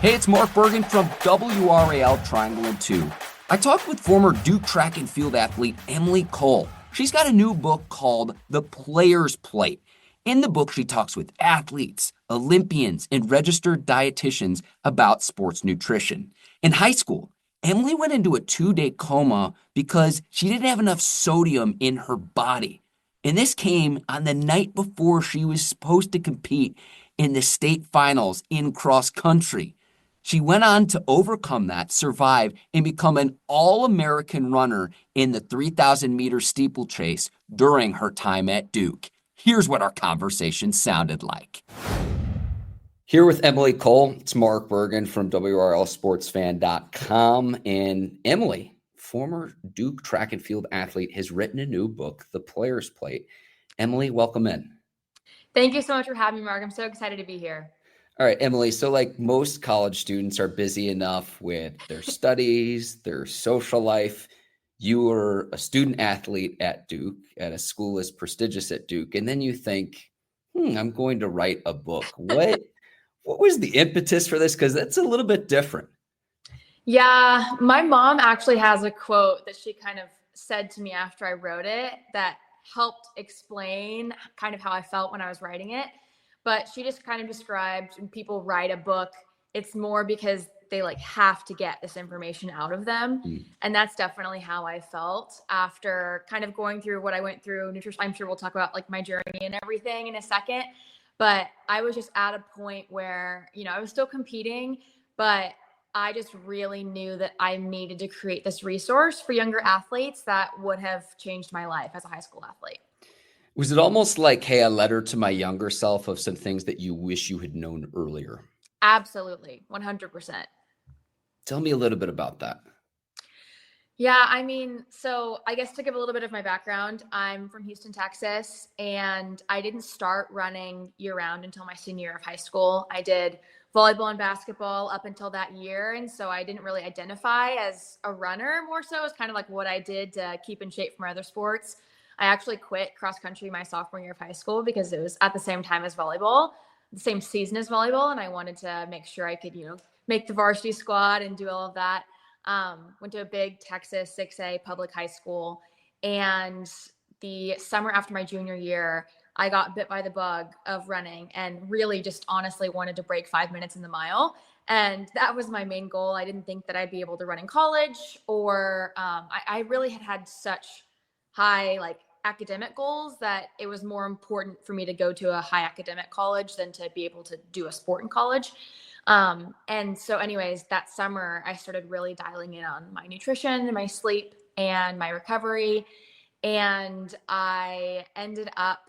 Hey, it's Mark Bergin from WRAL Triangle and 2. I talked with former Duke track and field athlete Emily Cole. She's got a new book called The Player's Plate. In the book, she talks with athletes, Olympians, and registered dietitians about sports nutrition. In high school, Emily went into a 2-day coma because she didn't have enough sodium in her body. And this came on the night before she was supposed to compete in the state finals in cross country. She went on to overcome that, survive, and become an all-American runner in the 3,000-meter steeplechase during her time at Duke. Here's what our conversation sounded like. Here with Emily Cole, it's Mark Bergin from WRLSportsFan.com. And Emily, former Duke track and field athlete, has written a new book, The Player's Plate. Emily, welcome in. Thank you so much for having me, Mark. I'm so excited to be here. All right, Emily. So like most college students are busy enough with their studies, their social life. You were a student athlete at Duke, at a school as prestigious at Duke. And then you think, I'm going to write a book. What was the impetus for this? Because that's a little bit different. Yeah, my mom actually has a quote that she kind of said to me after I wrote it that helped explain kind of how I felt when I was writing it. But she just kind of described when people write a book, it's more because they like have to get this information out of them. And that's definitely how I felt after kind of going through what I went through. Nutrition, I'm sure we'll talk about like my journey and everything in a second. But I was just at a point where, I was still competing, but I just really knew that I needed to create this resource for younger athletes that would have changed my life as a high school athlete. Was it almost like, hey, a letter to my younger self of some things that you wish you had known earlier? Absolutely. 100%. Tell me a little bit about that. Yeah, so I guess to give a little bit of my background, I'm from Houston, Texas, and I didn't start running year-round until my senior year of high school. I did volleyball and basketball up until that year, and so I didn't really identify as a runner. More so as kind of like what I did to keep in shape for my other sports. I actually quit cross country my sophomore year of high school because it was at the same time as volleyball, the same season as volleyball, and I wanted to make sure I could, make the varsity squad and do all of that. Went to a big Texas 6A public high school, and the summer after my junior year, I got bit by the bug of running and really just honestly wanted to break 5 minutes in the mile. And that was my main goal. I didn't think that I'd be able to run in college, or I really had such high academic goals that it was more important for me to go to a high academic college than to be able to do a sport in college. And so anyways, that summer I started really dialing in on my nutrition and my sleep and my recovery. And I ended up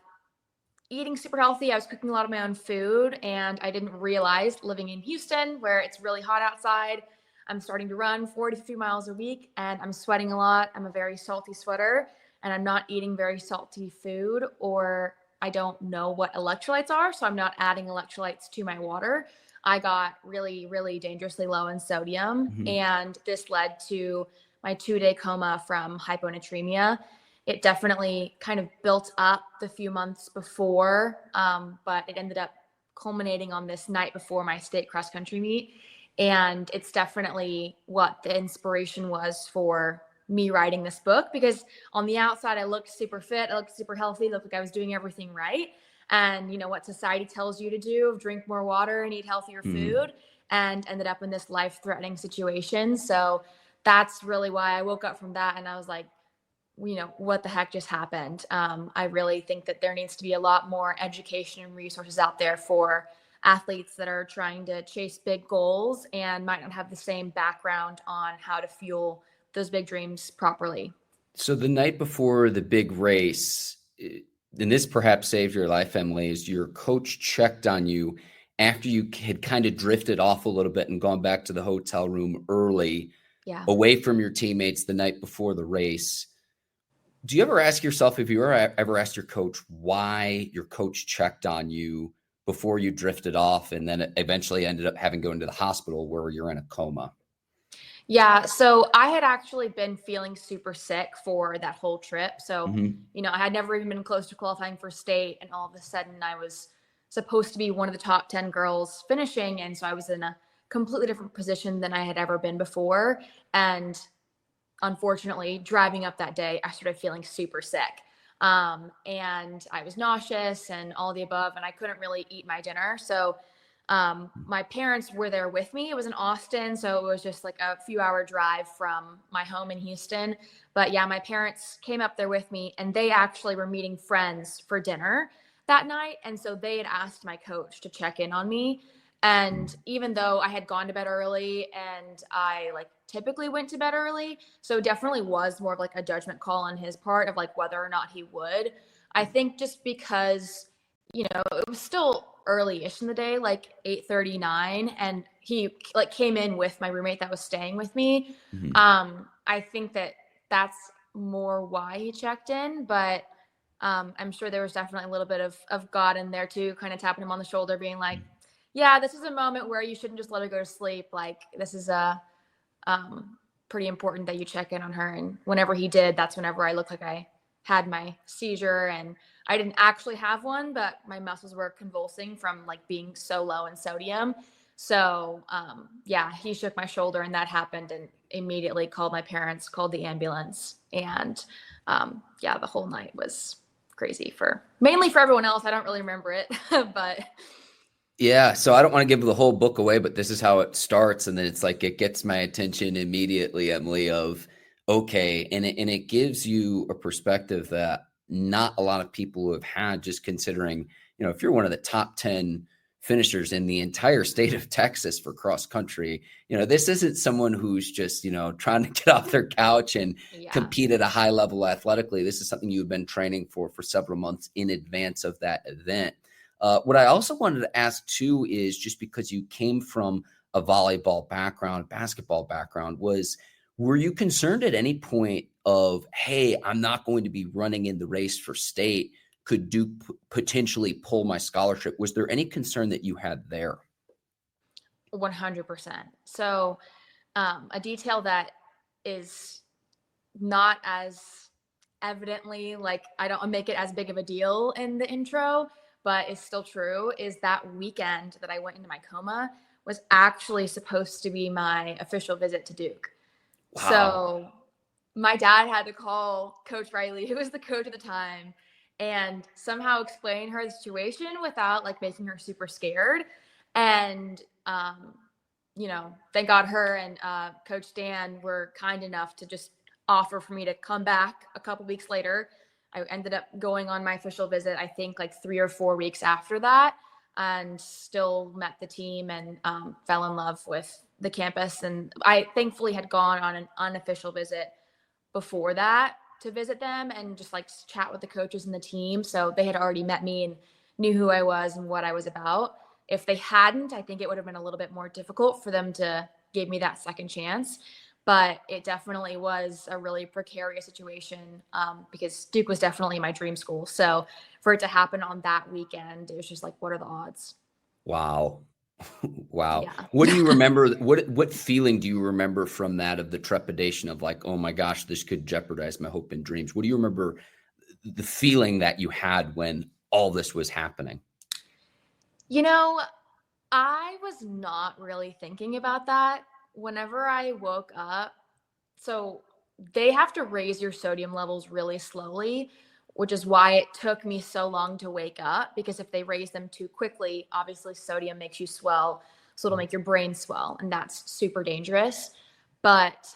eating super healthy. I was cooking a lot of my own food, and I didn't realize living in Houston where it's really hot outside, I'm starting to run 40 to 50 miles a week and I'm sweating a lot. I'm a very salty sweater, and I'm not eating very salty food, or I don't know what electrolytes are. So I'm not adding electrolytes to my water. I got really, really dangerously low in sodium. And this led to my 2-day coma from hyponatremia. It definitely kind of built up the few months before, but it ended up culminating on this night before my state cross country meet. And it's definitely what the inspiration was for me writing this book, because on the outside, I looked super fit. I looked super healthy. Looked like I was doing everything right. And what society tells you to do, drink more water and eat healthier food, and ended up in this life-threatening situation. So that's really why I woke up from that. And I was like, what the heck just happened? I really think that there needs to be a lot more education and resources out there for athletes that are trying to chase big goals and might not have the same background on how to fuel those big dreams properly. So the night before the big race, and this perhaps saved your life, Emily, is your coach checked on you after you had kind of drifted off a little bit and gone back to the hotel room early, away from your teammates the night before the race. Do you ever ask yourself, if you ever asked your coach why your coach checked on you before you drifted off and then eventually ended up having to go into the hospital where you're in a coma? Yeah. So I had actually been feeling super sick for that whole trip. So, I had never even been close to qualifying for state. And all of a sudden I was supposed to be one of the top 10 girls finishing. And so I was in a completely different position than I had ever been before. And unfortunately, driving up that day, I started feeling super sick. And I was nauseous and all the above, and I couldn't really eat my dinner. So my parents were there with me. It was in Austin, so it was just like a few hour drive from my home in Houston. But yeah, my parents came up there with me, and they actually were meeting friends for dinner that night. And so they had asked my coach to check in on me. And even though I had gone to bed early and I like typically went to bed early, so it definitely was more of like a judgment call on his part of like whether or not he would. I think just because, it was still early-ish in the day, like 8:39, and he like came in with my roommate that was staying with me. Mhm. I think that that's more why he checked in, but I'm sure there was definitely a little bit of God in there too, kind of tapping him on the shoulder, being like, yeah, this is a moment where you shouldn't just let her go to sleep. Like, this is pretty important that you check in on her. And whenever he did, that's whenever I looked like I had my seizure. And I didn't actually have one, but my muscles were convulsing from like being so low in sodium. So yeah, he shook my shoulder and that happened, and immediately called my parents, called the ambulance. And yeah, the whole night was crazy, for mainly for everyone else. I don't really remember it, but Yeah, so I don't want to give the whole book away, but this is how it starts, and then it's like it gets my attention immediately, Emily, of okay, and it gives you a perspective that not a lot of people have had, just considering, if you're one of the top 10 finishers in the entire state of Texas for cross country, this isn't someone who's just, trying to get off their couch and yeah. compete at a high level athletically. This is something you've been training for several months in advance of that event. What I also wanted to ask too is, just because you came from a volleyball background, basketball background, were you concerned at any point of, hey, I'm not going to be running in the race for state? Could Duke potentially pull my scholarship? Was there any concern that you had there? 100%. So, a detail that is not as evidently, like, I don't make it as big of a deal in the intro, but it's still true, is that weekend that I went into my coma was actually supposed to be my official visit to Duke. Wow. So my dad had to call Coach Riley, who was the coach at the time, and somehow explain her the situation without like making her super scared. And thank God her and Coach Dan were kind enough to just offer for me to come back a couple weeks later. I ended up going on my official visit, I think like 3 or 4 weeks after that, and still met the team and fell in love with the campus. And I thankfully had gone on an unofficial visit before that to visit them and just like chat with the coaches and the team. So they had already met me and knew who I was and what I was about. If they hadn't, I think it would have been a little bit more difficult for them to give me that second chance. But it definitely was a really precarious situation, because Duke was definitely my dream school. So for it to happen on that weekend, it was just like, what are the odds? Wow. Wow. Yeah. What do you remember? What feeling do you remember from that, of the trepidation of like, oh my gosh, this could jeopardize my hope and dreams? What do you remember the feeling that you had when all this was happening? You know, I was not really thinking about that. Whenever I woke up, so they have to raise your sodium levels really slowly, which is why it took me so long to wake up, because if they raise them too quickly, obviously sodium makes you swell, so it'll make your brain swell, and that's super dangerous. But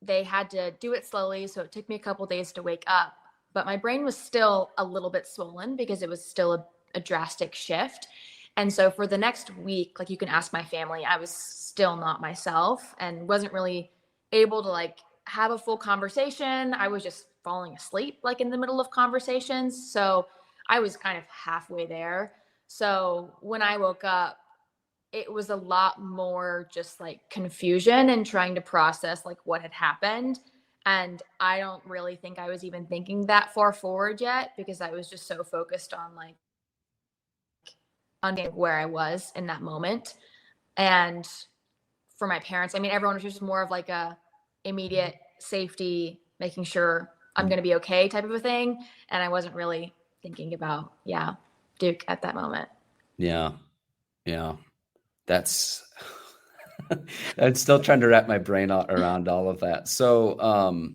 they had to do it slowly, so it took me a couple days to wake up. But my brain was still a little bit swollen because it was still a drastic shift. And so for the next week, like you can ask my family, I was still not myself and wasn't really able to like have a full conversation. I was just falling asleep like in the middle of conversations. So I was kind of halfway there. So when I woke up, it was a lot more just like confusion and trying to process like what had happened. And I don't really think I was even thinking that far forward yet, because I was just so focused on like understanding where I was in that moment. And for my parents, I mean, everyone was just more of like a immediate safety, making sure I'm going to be okay type of a thing. And I wasn't really thinking about, yeah, Duke at that moment. Yeah. Yeah. That's I'm still trying to wrap my brain around all of that. So,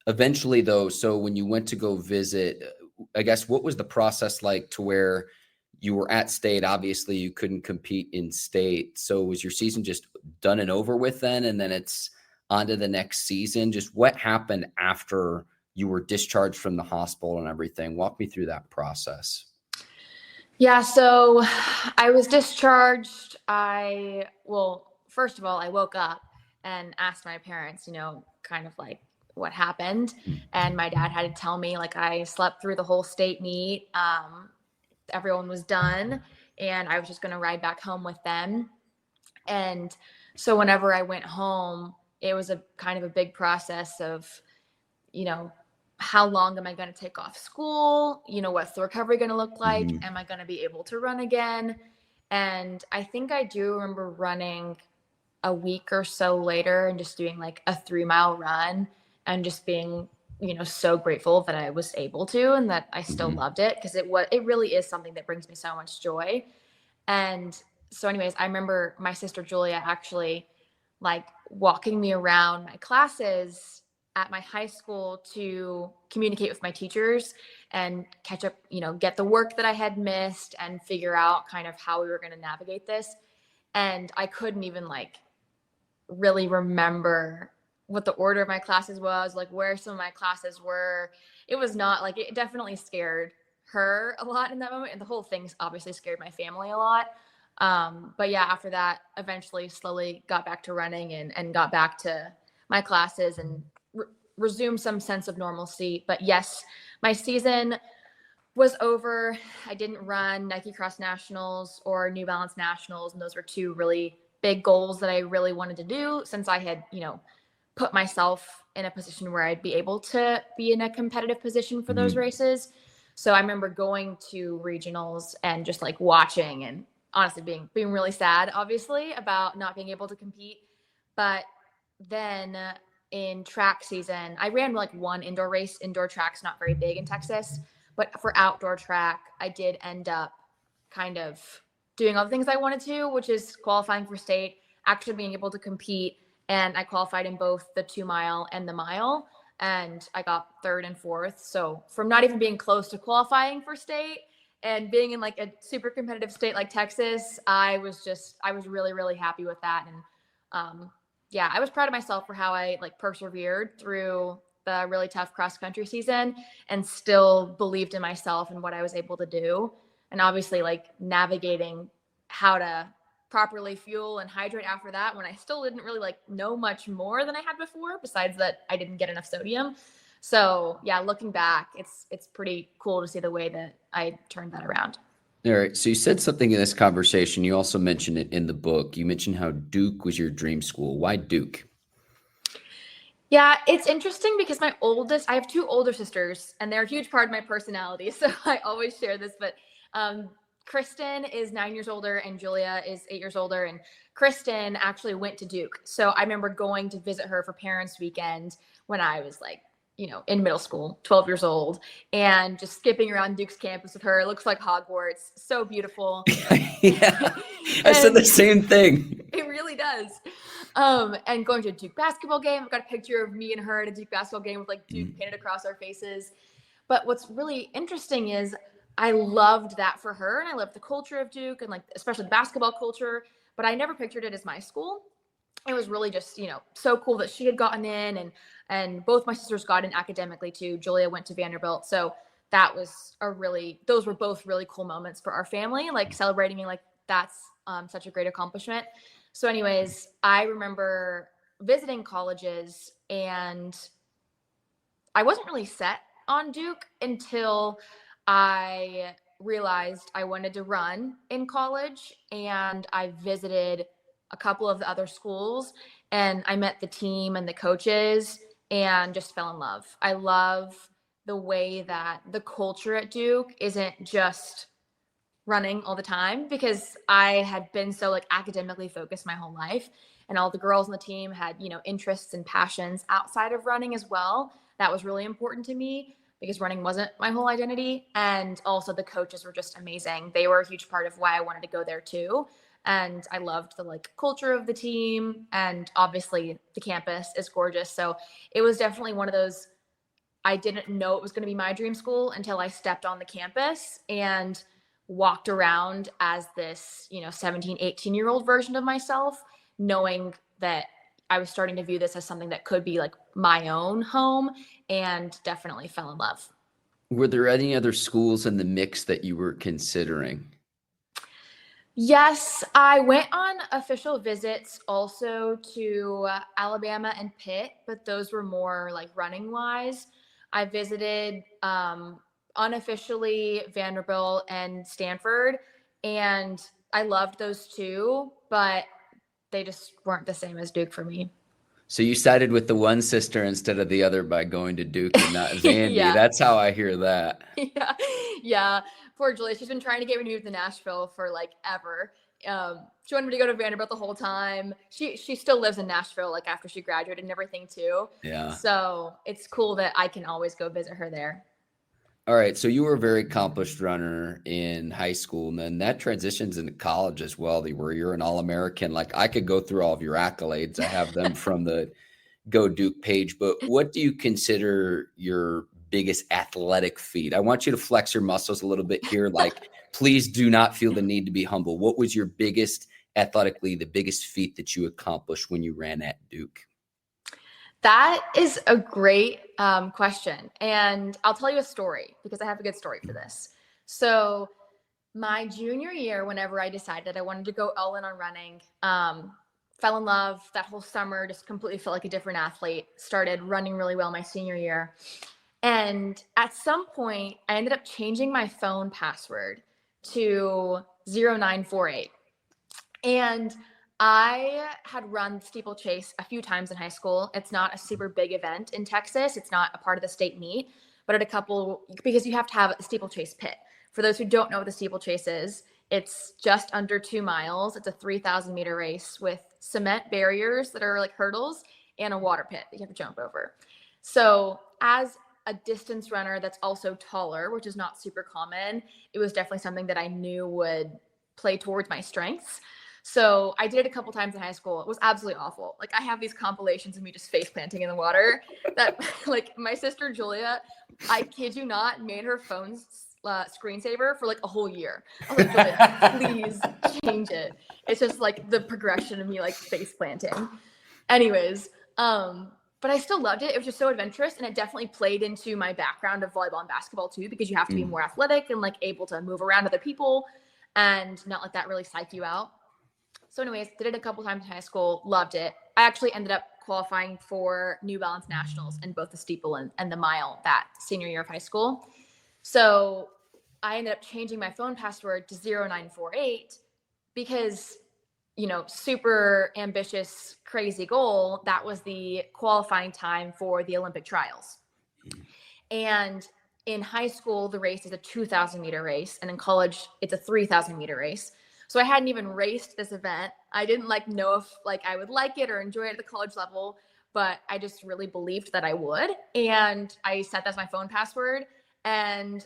eventually though, so when you went to go visit, I guess what was the process like to where you were at state? Obviously, you couldn't compete in state. So was your season just done and over with then, and then it's on to the next season? Just what happened after you were discharged from the hospital and everything? Walk me through that process. Yeah, so I was discharged. First of all, I woke up and asked my parents, kind of like what happened. And my dad had to tell me, like, I slept through the whole state meet. Everyone was done, and I was just going to ride back home with them. And so whenever I went home, it was a kind of a big process of, you know, how long am I going to take off school? What's the recovery going to look like? Mhm. Am I going to be able to run again? And I think I do remember running a week or so later and just doing like a 3-mile run and just being, so grateful that I was able to and that I still Mhm. loved it, because it really is something that brings me so much joy. And so anyways, I remember my sister Julia actually like walking me around my classes at my high school to communicate with my teachers and catch up, get the work that I had missed and figure out kind of how we were going to navigate this. And I couldn't even like really remember what the order of my classes was, like where some of my classes were. It was not like, it definitely scared her a lot in that moment. And the whole thing obviously scared my family a lot. But yeah, after that, eventually slowly got back to running and got back to my classes and resumed some sense of normalcy. But yes, my season was over. I didn't run Nike Cross Nationals or New Balance Nationals. And those were two really big goals that I really wanted to do, since I had, put myself in a position where I'd be able to be in a competitive position for those Mhm. races. So I remember going to regionals and just like watching and honestly being really sad, obviously, about not being able to compete. But then in track season, I ran like one indoor race. Indoor track's not very big in Texas, but for outdoor track, I did end up kind of doing all the things I wanted to, which is qualifying for state, actually being able to compete. And I qualified in both the 2-mile and the mile. And I got third and fourth. So from not even being close to qualifying for state and being in like a super competitive state like Texas, I was really, really happy with that. And yeah, I was proud of myself for how I like persevered through the really tough cross country season and still believed in myself and what I was able to do. And obviously like navigating how to properly fuel and hydrate after that, when I still didn't really like know much more than I had before, besides that I didn't get enough sodium. So yeah, looking back, it's pretty cool to see the way that I turned that around. All right. So you said something in this conversation. You also mentioned it in the book. You mentioned how Duke was your dream school. Why Duke? Yeah, it's interesting because I have two older sisters and they're a huge part of my personality. So I always share this, but Kristen is 9 years older and Julia is 8 years older. And Kristen actually went to Duke. So I remember going to visit her for Parents Weekend when I was like, in middle school, 12 years old, and just skipping around Duke's campus with her. It looks like Hogwarts. So beautiful. Yeah, I said the And same thing. it really does. And going to a Duke basketball game. I've got a picture of me and her at a Duke basketball game with like Duke painted across our faces. But what's really interesting is I loved that for her, and I loved the culture of Duke and like especially the basketball culture. But I never pictured it as my school. It was really just so cool that she had gotten in, and both my sisters got in academically too. Julia went to Vanderbilt, so that was those were both really cool moments for our family, like celebrating me, like that's such a great accomplishment. So anyways, I remember visiting colleges, and I wasn't really set on Duke until I realized I wanted to run in college, and I visited a couple of the other schools, and I met the team and the coaches and just fell in love. I love the way that the culture at Duke isn't just running all the time, because I had been so like academically focused my whole life, and all the girls on the team had, interests and passions outside of running as well. That was really important to me because running wasn't my whole identity. And also the coaches were just amazing. They were a huge part of why I wanted to go there too. And I loved the like culture of the team, and obviously the campus is gorgeous. So it was definitely one of those, I didn't know it was going to be my dream school until I stepped on the campus and walked around as this, 17, 18-year-old version of myself, knowing that I was starting to view this as something that could be like my own home, and definitely fell in love. Were there any other schools in the mix that you were considering? Yes, I went on official visits also to Alabama and Pitt, but those were more like running wise. I visited unofficially Vanderbilt and Stanford, and I loved those two, but they just weren't the same as Duke for me. So you sided with the one sister instead of the other by going to Duke and not Vandy. Yeah. That's how I hear that. Yeah. Yeah. Poor Julia. She's been trying to get me to move to Nashville for like ever. She wanted me to go to Vanderbilt the whole time. She still lives in Nashville, like after she graduated and everything too. Yeah. So it's cool that I can always go visit her there. All right. So you were a very accomplished runner in high school, and then that transitions into college as well, where you're an All-American. Like I could go through all of your accolades. I have them from the Go Duke page, but what do you consider your biggest athletic feat? I want you to flex your muscles a little bit here. Like, please do not feel the need to be humble. What was your biggest athletically, the biggest feat that you accomplished when you ran at Duke? That is a great question. And I'll tell you a story because I have a good story for this. So my junior year, whenever I decided I wanted to go all in on running, fell in love that whole summer, just completely felt like a different athlete, started running really well my senior year. And at some point, I ended up changing my phone password to 0948. And I had run steeplechase a few times in high school. It's not a super big event in Texas. It's not a part of the state meet, but at a couple, because you have to have a steeplechase pit. For those who don't know what the steeplechase is, it's just under 2 miles. It's a 3,000 meter race with cement barriers that are like hurdles and a water pit that you have to jump over. So as a distance runner that's also taller, which is not super common, it was definitely something that I knew would play towards my strengths. So I did it a couple times in high school. It was absolutely awful. Like I have these compilations of me just face planting in the water that like my sister Julia, I kid you not, made her phone's screensaver for like a whole year. I was like, Julia, please change it. It's just like the progression of me like face planting. Anyways, but I still loved it. It was just so adventurous, and it definitely played into my background of volleyball and basketball too, because you have to be more athletic and like able to move around other people and not let that really psych you out. So anyways, did it a couple times in high school, loved it. I actually ended up qualifying for New Balance Nationals in both the steeple and the mile that senior year of high school. So I ended up changing my phone password to 0948 because, super ambitious, crazy goal. That was the qualifying time for the Olympic trials. And in high school, the race is a 2,000 meter race. And in college, it's a 3,000 meter race. So I hadn't even raced this event. I didn't know if I would like it or enjoy it at the college level, but I just really believed that I would. And I set that as my phone password. And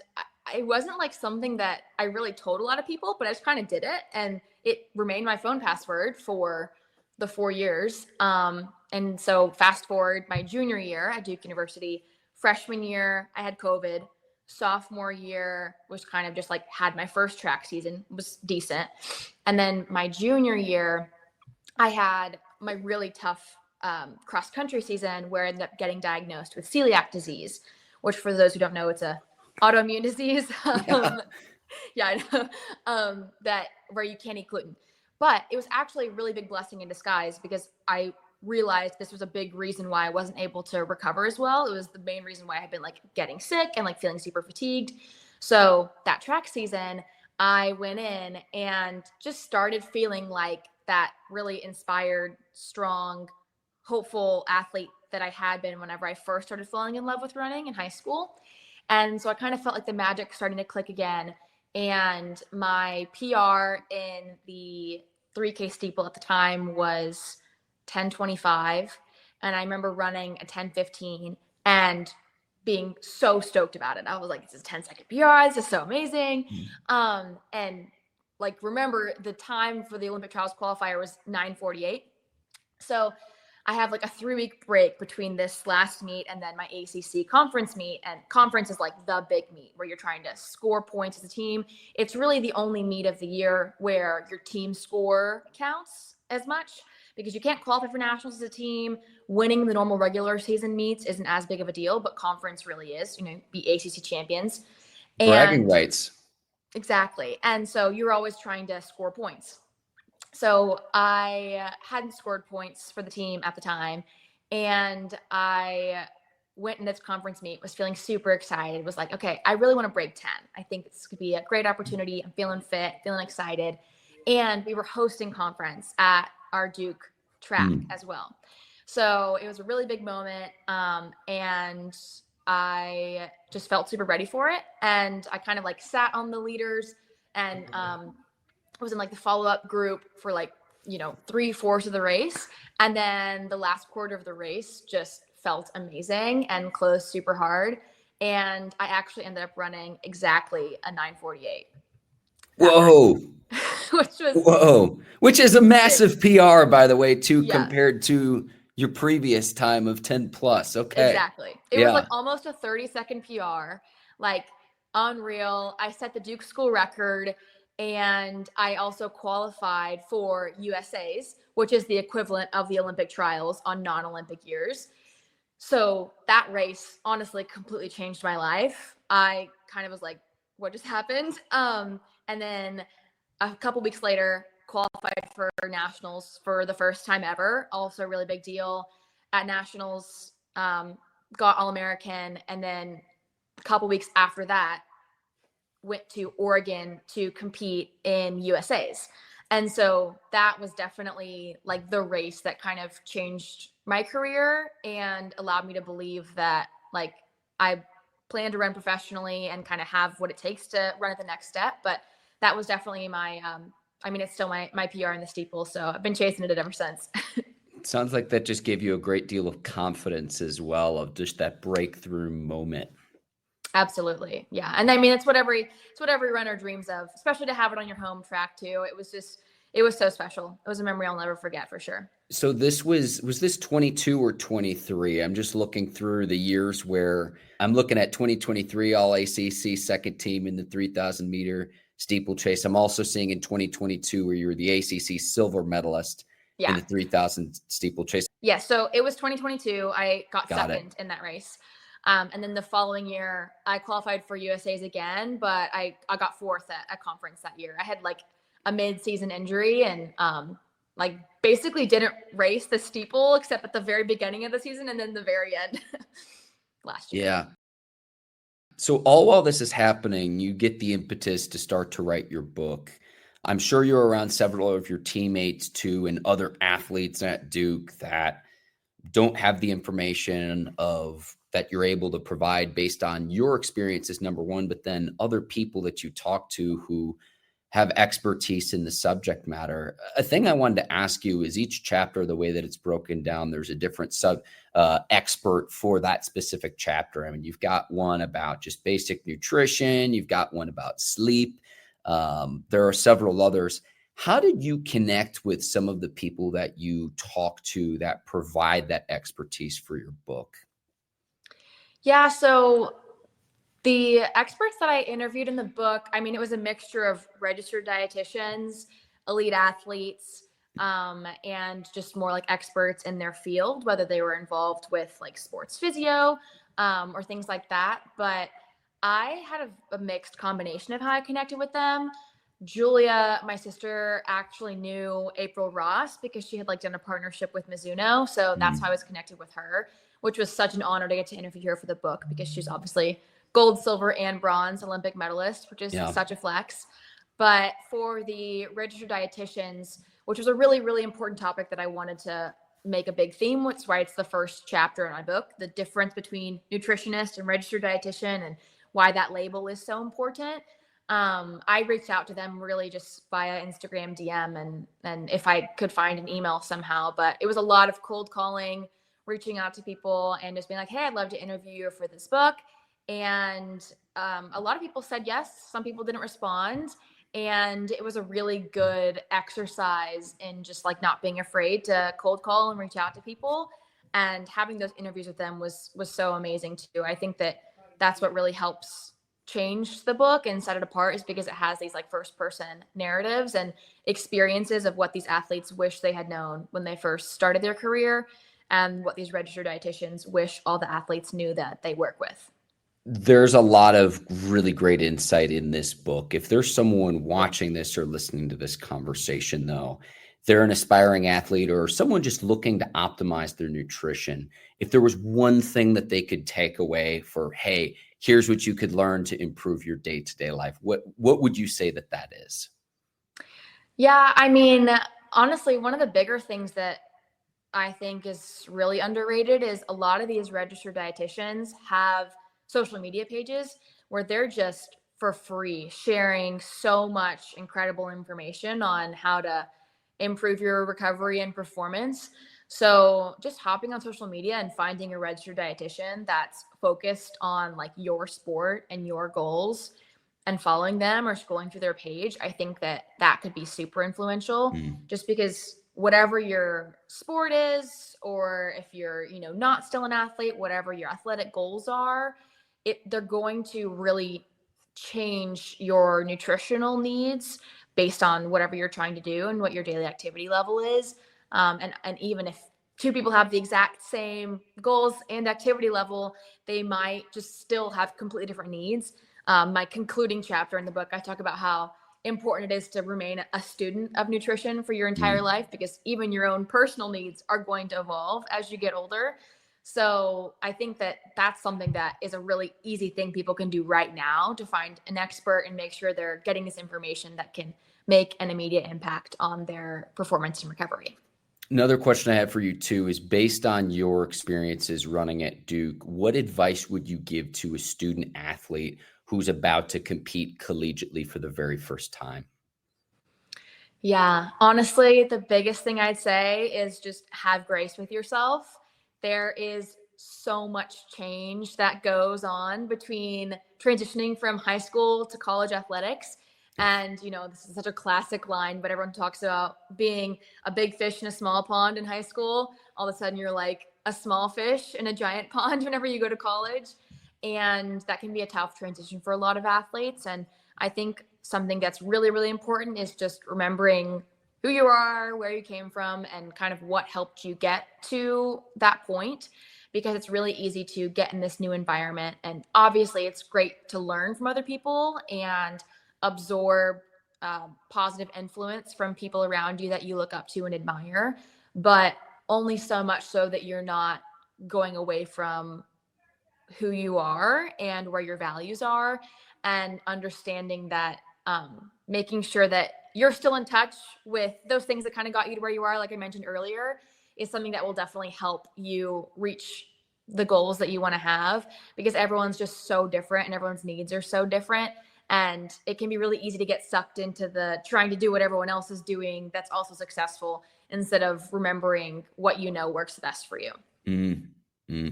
it wasn't something that I really told a lot of people, but I just kind of did it. And it remained my phone password for the 4 years. And so fast forward my junior year at Duke University, freshman year, I had COVID. Sophomore year was kind of just had my first track season, was decent. And then my junior year, I had my really tough cross country season where I ended up getting diagnosed with celiac disease, which for those who don't know, it's a autoimmune disease. Yeah, I know. That where you can't eat gluten. But it was actually a really big blessing in disguise because I realized this was a big reason why I wasn't able to recover as well. It was the main reason why I had been getting sick and feeling super fatigued. So that track season, I went in and just started feeling like that really inspired, strong, hopeful athlete that I had been whenever I first started falling in love with running in high school. And so I kind of felt like the magic starting to click again. And my PR in the 3K steeple at the time was 10:25, and I remember running a 10:15 and being so stoked about it. I was like, this is 10-second PR. This is so amazing. And like, remember the time for the Olympic trials qualifier was 9:48. So I have like a 3-week break between this last meet and then my ACC conference meet. And conference is like the big meet where you're trying to score points as a team. It's really the only meet of the year where your team score counts as much, because you can't qualify for nationals as a team. Winning the normal regular season meets isn't as big of a deal, but conference really is, be ACC champions. Bragging And rights. exactly. And so you're always trying to score points. So I hadn't scored points for the team at the time, and I went in this conference meet, was feeling super excited, was like, okay, I really want to break 10. I think this could be a great opportunity. I'm feeling fit, feeling excited. And we were hosting conference at our Duke track as well. So it was a really big moment. And I just felt super ready for it. And I kind of like sat on the leaders and was in like the follow-up group for like 3/4 of the race, and then the last quarter of the race just felt amazing and closed super hard, and I actually ended up running exactly a 9:48. Whoa. Which is a massive PR, by the way, too, compared to your previous time of 10 plus. Okay. Exactly. It was like almost a 30-second PR, like unreal. I set the Duke school record, and I also qualified for USA's, which is the equivalent of the Olympic trials on non-Olympic years. So that race honestly completely changed my life. I kind of was like, what just happened? And then a couple weeks later, qualified for nationals for the first time ever. Also a really big deal at nationals. Got All-American, and then a couple weeks after that, went to Oregon to compete in USA's. And so that was definitely like the race that kind of changed my career and allowed me to believe that like I plan to run professionally and kind of have what it takes to run at the next step. But that was definitely my, it's still my PR in the steeple. So I've been chasing it ever since. Sounds like that just gave you a great deal of confidence as well, of just that breakthrough moment. Absolutely. Yeah. And I mean, it's what every runner dreams of, especially to have it on your home track too. It was so special. It was a memory I'll never forget for sure. So this was this 22 or 23? I'm just looking through the years where I'm looking at 2023 All ACC second team in the 3,000 meter steeplechase. I'm also seeing in 2022 where you were the ACC silver medalist in the 3,000 steeplechase. Yeah. So it was 2022. I got second in that race. And then the following year, I qualified for USA's again, but I got fourth at conference that year. I had like a mid-season injury and like basically didn't race the steeple except at the very beginning of the season and then the very end last year. Yeah. So all while this is happening, you get the impetus to start to write your book. I'm sure you're around several of your teammates too and other athletes at Duke that don't have the information of that you're able to provide based on your experiences, number one, but then other people that you talk to who have expertise in the subject matter. A thing I wanted to ask you is each chapter, the way that it's broken down, there's a different expert for that specific chapter. I mean, you've got one about just basic nutrition. You've got one about sleep. There are several others. How did you connect with some of the people that you talk to that provide that expertise for your book? Yeah, so the experts that I interviewed in the book, I mean, it was a mixture of registered dietitians, elite athletes, and just more like experts in their field, whether they were involved with like sports physio or things like that. But I had a mixed combination of how I connected with them. Julia, my sister, actually knew April Ross because she had like done a partnership with Mizuno. So that's how I was connected with her, which was such an honor to get to interview her for the book because she's obviously gold, silver, and bronze Olympic medalist, which is such a flex. But for the registered dietitians, which was a really, really important topic that I wanted to make a big theme, which is why it's the first chapter in my book, the difference between nutritionist and registered dietitian and why that label is so important. I reached out to them really just via Instagram DM and if I could find an email somehow, but it was a lot of cold calling, reaching out to people and just being like, hey, I'd love to interview you for this book. And a lot of people said yes. Some people didn't respond. And it was a really good exercise in just like not being afraid to cold call and reach out to people. And having those interviews with them was so amazing too. I think that that's what really helps change the book and set it apart, is because it has these like first person narratives and experiences of what these athletes wish they had known when they first started their career, and what these registered dietitians wish all the athletes knew that they work with. There's a lot of really great insight in this book. If there's someone watching this or listening to this conversation, though, they're an aspiring athlete or someone just looking to optimize their nutrition, if there was one thing that they could take away for, hey, here's what you could learn to improve your day-to-day life, what would you say that is? Yeah, I mean, honestly, one of the bigger things that I think is really underrated is a lot of these registered dietitians have social media pages where they're just for free sharing so much incredible information on how to improve your recovery and performance. So just hopping on social media and finding a registered dietitian that's focused on like your sport and your goals and following them or scrolling through their page, I think that that could be super influential, just because whatever your sport is, or if you're, not still an athlete, whatever your athletic goals are, they're going to really change your nutritional needs based on whatever you're trying to do and what your daily activity level is. And even if two people have the exact same goals and activity level, they might just still have completely different needs. My concluding chapter in the book, I talk about how important it is to remain a student of nutrition for your entire life, because even your own personal needs are going to evolve as you get older. So I think that that's something that is a really easy thing people can do right now, to find an expert and make sure they're getting this information that can make an immediate impact on their performance and recovery. Another question I have for you too is, based on your experiences running at Duke, what advice would you give to a student athlete who's about to compete collegiately for the very first time? Yeah, honestly, the biggest thing I'd say is just have grace with yourself. There is so much change that goes on between transitioning from high school to college athletics. And, this is such a classic line, but everyone talks about being a big fish in a small pond in high school. All of a sudden, you're like a small fish in a giant pond whenever you go to college. And that can be a tough transition for a lot of athletes. And I think something that's really, really important is just remembering who you are, where you came from, and kind of what helped you get to that point, because it's really easy to get in this new environment. And obviously, it's great to learn from other people and absorb positive influence from people around you that you look up to and admire, but only so much so that you're not going away from who you are and where your values are, and understanding that making sure that you're still in touch with those things that kind of got you to where you are, like I mentioned earlier, is something that will definitely help you reach the goals that you want to have, because everyone's just so different and everyone's needs are so different. And it can be really easy to get sucked into the trying to do what everyone else is doing that's also successful, instead of remembering what works best for you. Mm-hmm.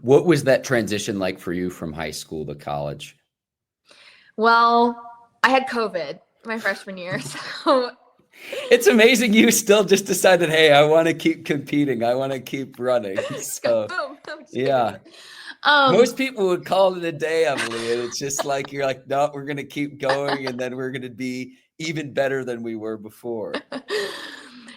What was that transition like for you from high school to college? Well, I had COVID my freshman year, so It's amazing you still just decided, hey, I want to keep competing. I want to keep running. So, boom. No, yeah. Most people would call it a day, Emily, and it's just like, you're like, no, we're going to keep going, and then we're going to be even better than we were before.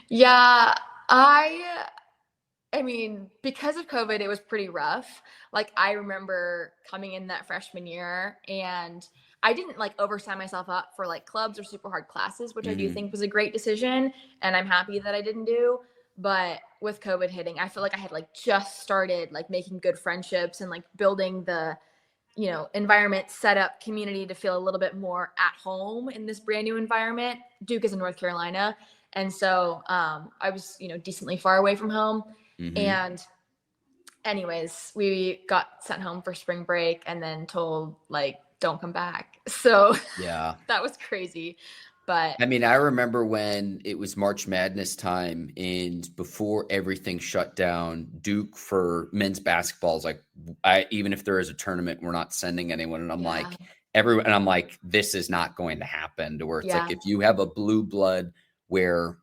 Yeah, I mean, because of COVID, it was pretty rough. Like, I remember coming in that freshman year, and I didn't like oversign myself up for like clubs or super hard classes, which I do think was a great decision, and I'm happy that I didn't do. But with COVID hitting, I feel like I had like just started like making good friendships and like building the, environment, set up community to feel a little bit more at home in this brand new environment. Duke is in North Carolina. And so I was, decently far away from home. And anyways, we got sent home for spring break and then told like, don't come back. So Yeah. that was crazy. But I mean, I remember when it was March Madness time and before everything shut down, Duke for men's basketball is like, even if there is a tournament, we're not sending anyone. And I'm like, everyone, and I'm like, this is not going to happen, to where it's like, Yeah. if you have a blue blood where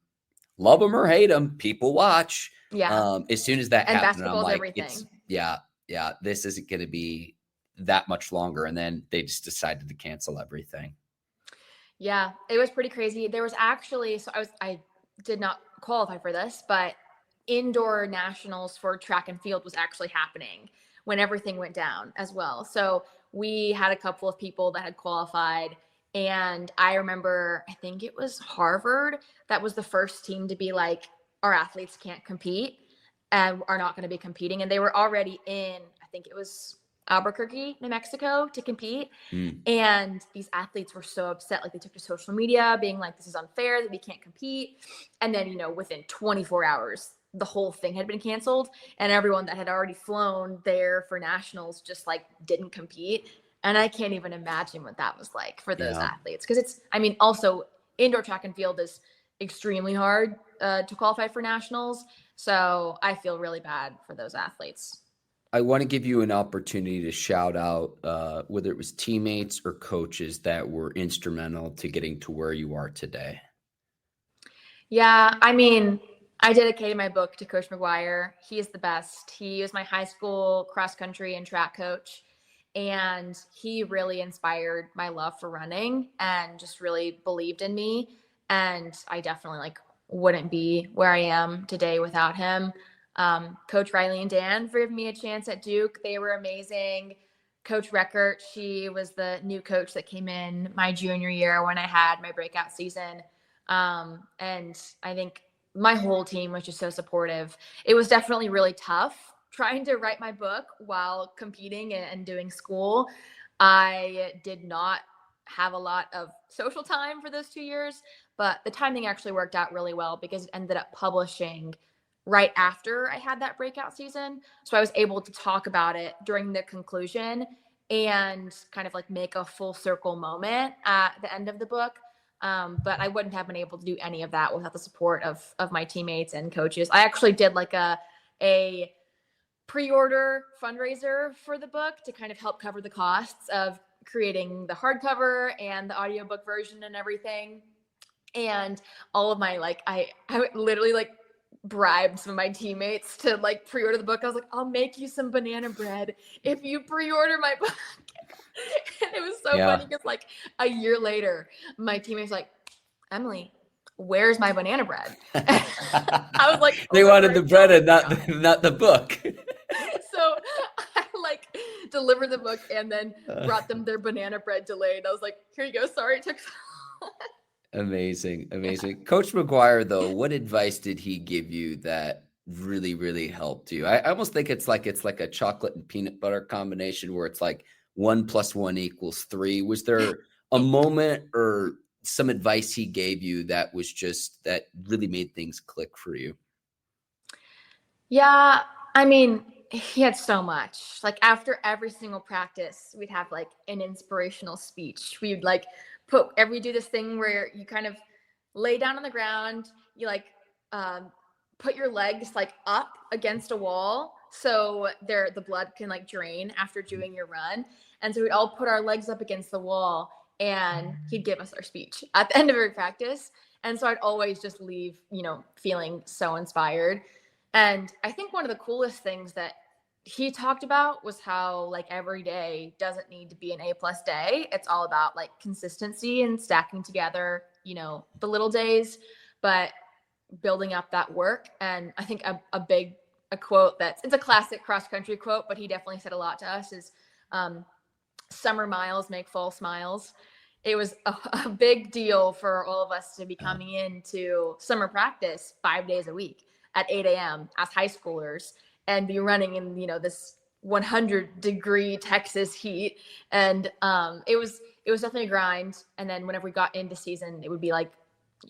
love them or hate them, people watch. Yeah. As soon as that And happened, I'm basketball is like, it's, everything. yeah, yeah, this isn't going to be that much longer. And then they just decided to cancel everything. Yeah, it was pretty crazy. There was actually, I did not qualify for this, but indoor nationals for track and field was actually happening when everything went down as well. So we had a couple of people that had qualified. And I remember, I think it was Harvard that was the first team to be like, our athletes can't compete and are not going to be competing. And they were already in, I think it was Albuquerque, New Mexico to compete. Mm. And these athletes were so upset. Like they took to social media being like, this is unfair that we can't compete. And then, within 24 hours, the whole thing had been canceled. And everyone that had already flown there for nationals just like didn't compete. And I can't even imagine what that was like for those Yeah. athletes. Cause also indoor track and field is extremely hard to qualify for nationals. So I feel really bad for those athletes. I want to give you an opportunity to shout out whether it was teammates or coaches that were instrumental to getting to where you are today. Yeah, I dedicated my book to Coach McGuire. He is the best. He was my high school cross country and track coach, and he really inspired my love for running and just really believed in me. And I definitely wouldn't be where I am today without him. Coach Riley and Dan for giving me a chance at Duke. They were amazing. Coach Reckert, she was the new coach that came in my junior year when I had my breakout season. And I think my whole team was just so supportive. It was definitely really tough trying to write my book while competing and doing school. I did not have a lot of social time for those 2 years, but the timing actually worked out really well because it ended up publishing right after I had that breakout season. So I was able to talk about it during the conclusion and kind of make a full circle moment at the end of the book. But I wouldn't have been able to do any of that without the support of my teammates and coaches. I actually did a pre-order fundraiser for the book to kind of help cover the costs of creating the hardcover and the audiobook version and everything. And all of my I literally bribed some of my teammates to pre-order the book. I was like, I'll make you some banana bread if you pre-order my book. And it was so funny because a year later, my teammate's like, Emily, where's my banana bread? I was like, they wanted the bread and not the book. So I delivered the book and then brought them their banana bread delayed. I was like, here you go. Sorry, it took so long. Amazing. Coach McGuire, though, what advice did he give you that really, really helped you? I almost think it's like a chocolate and peanut butter combination where it's like 1 + 1 = 3. Was there a moment or some advice he gave you that really made things click for you? Yeah, he had so much. After every single practice, we'd have an inspirational speech. We'd do this thing where you kind of lay down on the ground, you put your legs up against a wall so the blood can drain after doing your run. And so we'd all put our legs up against the wall and he'd give us our speech at the end of every practice. And so I'd always just leave, feeling so inspired. And I think one of the coolest things that he talked about was how every day doesn't need to be an A+ day. It's all about consistency and stacking together, the little days, but building up that work. And I think a quote it's a classic cross country quote, but he definitely said a lot to us is summer miles make fall smiles. It was a big deal for all of us to be coming into summer practice 5 days a week at 8 a.m. as high schoolers and be running in, this 100-degree Texas heat. And it was definitely a grind. And then whenever we got into season, it would be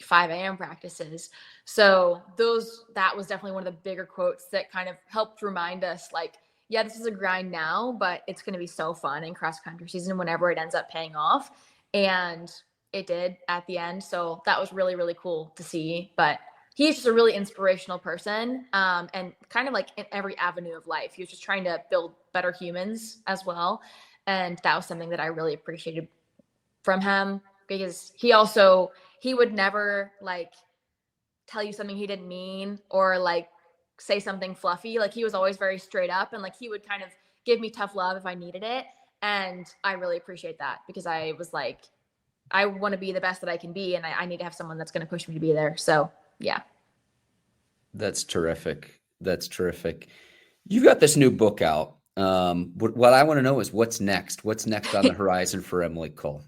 5 a.m. practices. So that was definitely one of the bigger quotes that kind of helped remind us yeah, this is a grind now, but it's going to be so fun in cross country season whenever it ends up paying off. And it did at the end. So that was really, really cool to see. But he's just a really inspirational person, and kind of in every avenue of life. He was just trying to build better humans as well. And that was something that I really appreciated from him, because he would never like tell you something he didn't mean, or like say something fluffy. Like he was always very straight up, and like he would kind of give me tough love if I needed it. And I really appreciate that, because I was like, I want to be the best that I can be, and I need to have someone that's going to push me to be there. So yeah. That's terrific. That's terrific. You've got this new book out. What I want to know is what's next? What's next on the horizon for Emily Cole?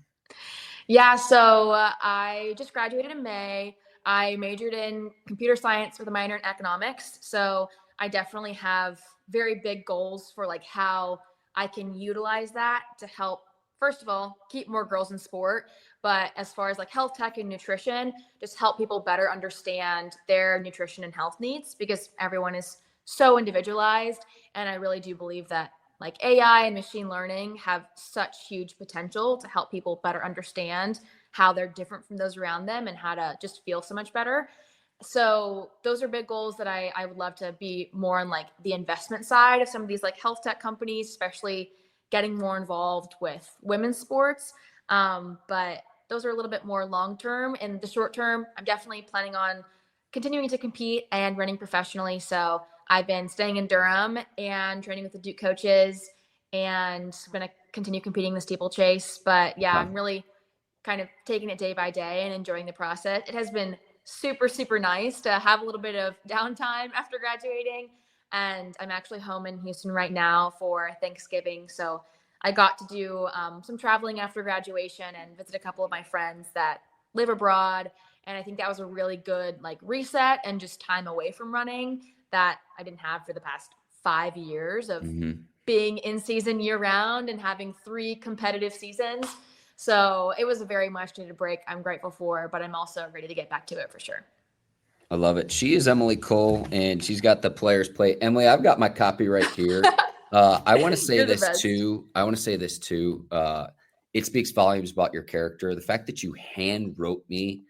Yeah, so I just graduated in May. I majored in computer science with a minor in economics. So I definitely have very big goals for like how I can utilize that to help, first of all, keep more girls in sport. But as far as like health tech and nutrition, just help people better understand their nutrition and health needs, because everyone is so individualized. And I really do believe that like AI and machine learning have such huge potential to help people better understand how they're different from those around them and how to just feel so much better. So those are big goals that I would love to be more on like the investment side of some of these like health tech companies, especially getting more involved with women's sports. But those are a little bit more long term. In the short term, I'm definitely planning on continuing to compete and running professionally. So I've been staying in Durham and training with the Duke coaches, and going to continue competing in the steeplechase. But yeah, I'm really kind of taking it day by day and enjoying the process. It has been super, super nice to have a little bit of downtime after graduating. And I'm actually home in Houston right now for Thanksgiving. So I got to do some traveling after graduation and visit a couple of my friends that live abroad. And I think that was a really good like reset and just time away from running that I didn't have for the past 5 years of being in season year round and having 3 competitive seasons. So it was a very much needed break I'm grateful for, but I'm also ready to get back to it for sure. I love it. She is Emily Cole, and she's got the Players Plate. Emily, I've got my copy right here. I want to say this too. It speaks volumes about your character. The fact that you hand wrote me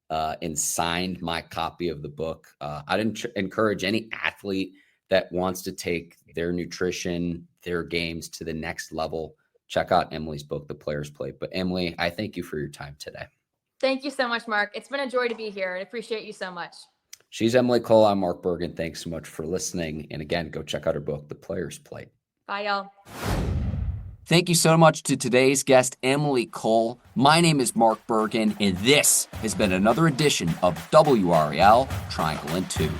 and signed my copy of the book. I'd encourage any athlete that wants to take their nutrition, their games to the next level. Check out Emily's book, The Players Plate. But Emily, I thank you for your time today. Thank you so much, Mark. It's been a joy to be here. I appreciate you so much. She's Emily Cole. I'm Mark Bergin. Thanks so much for listening. And again, go check out her book, The Players Plate. Bye, y'all. Thank you so much to today's guest, Emily Cole. My name is Mark Bergin, and this has been another edition of WRAL Triangle and Two.